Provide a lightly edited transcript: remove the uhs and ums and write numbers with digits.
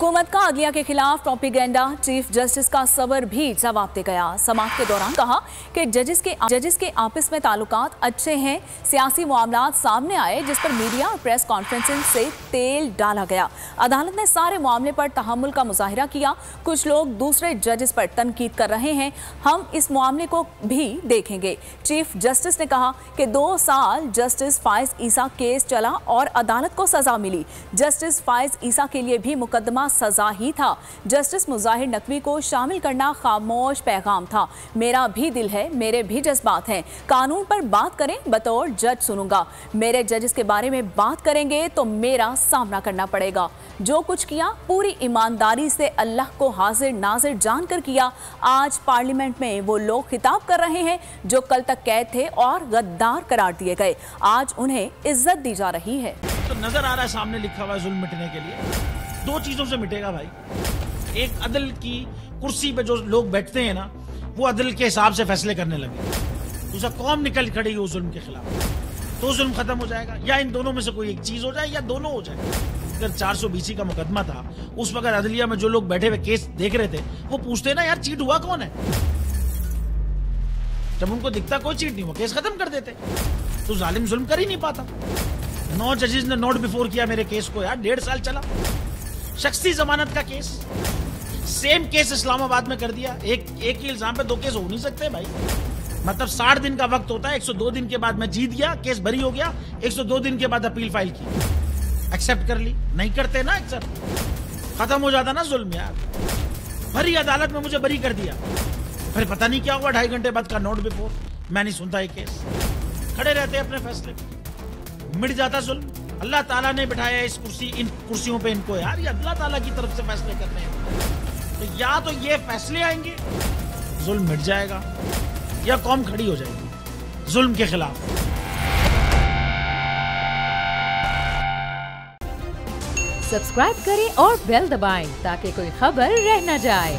हुकूमत का अदलिया के खिलाफ प्रोपेगेंडा, चीफ जस्टिस का सबर भी जवाब दे गया। समाअत के दौरान कहा कि जजेस के आपस में ताल्लुकात अच्छे हैं। सियासी मामलात सामने आए जिस पर मीडिया और प्रेस कॉन्फ्रेंसिंग से तेल डाला गया। अदालत ने सारे मामले पर तहम्मुल का मुजाहिरा किया। कुछ लोग दूसरे जजेस पर तनकीद कर रहे हैं, हम इस मामले को भी देखेंगे। चीफ जस्टिस ने कहा कि 2 साल जस्टिस फायज ईसा केस चला और अदालत को सजा मिली। जस्टिस फायज ईसा के लिए भी मुकदमा सजा ही था। जस्टिस मुजाहिर नकवी को शामिल करना खामोश पैगाम था। मेरा भी दिल है, मेरे भी जज्बात हैं। कानून पर बात करें, बतौर जज सुनूंगा। मेरे जजेस के बारे में बात करेंगे तो मेरा सामना करना पड़ेगा। जो कुछ किया पूरी ईमानदारी से अल्लाह को हाजिर नाजिर जानकर किया। आज पार्लियामेंट में वो लोग खिताब कर रहे हैं जो कल तक कैद थे और गद्दार करार दिए गए। आज उन्हें इज्जत दी जा रही है। तो नजर आ रहा है सामने लिखा हुआ है जुल्म मिटने के लिए 2 चीजों से मिटेगा भाई। एक, अदल की कुर्सी पे जो लोग बैठते हैं ना, वो अदल के हिसाब से फैसले करने लगे। दूसरा, कौम निकल खड़ी उस जुल्म के खिलाफ, तो जुल्म खत्म हो जाएगा। या इन दोनों में से कोई एक चीज हो जाए या दोनों हो जाए। अगर 420 का मुकदमा था, उस वक्त अदलिया में जो लोग बैठे हुए केस देख रहे थे, वो पूछते ना यार चीट हुआ कौन है। जब उनको दिखता कोई चीट नहीं हुआ, केस खत्म कर देते। तो जालिम जुल्म कर ही नहीं पाता। 9 जजेस ने नोट बिफोर किया मेरे केस को यार, 1.5 साल चला। शख्सी जमानत का केस, सेम केस इस्लामाबाद में कर दिया। एक ही इल्जाम पे 2 केस हो नहीं सकते भाई। मतलब 60 दिन का वक्त होता है। 102 दिन के बाद मैं जीत गया, केस बरी हो गया। 102 दिन के बाद अपील फाइल की, एक्सेप्ट कर ली। नहीं करते ना एक्सेप्ट, खत्म हो जाता ना जुल्म यार। भरी अदालत में मुझे बरी कर दिया, फिर पता नहीं क्या हुआ 2.5 घंटे बाद का नोट बिफोर। मैं नहीं सुनता ये केस, खड़े रहते अपने फैसले पे, मिट जाता जुल्म। अल्लाह ताला ने बिठाया इन कुर्सियों पे इनको यार, ये अल्लाह ताला की तरफ से फैसले करने हैं। तो या तो ये फैसले आएंगे, जुल्म मिट जाएगा, या कौम खड़ी हो जाएगी जुल्म के खिलाफ। सब्सक्राइब करें और बेल दबाएं ताकि कोई खबर रह न जाए।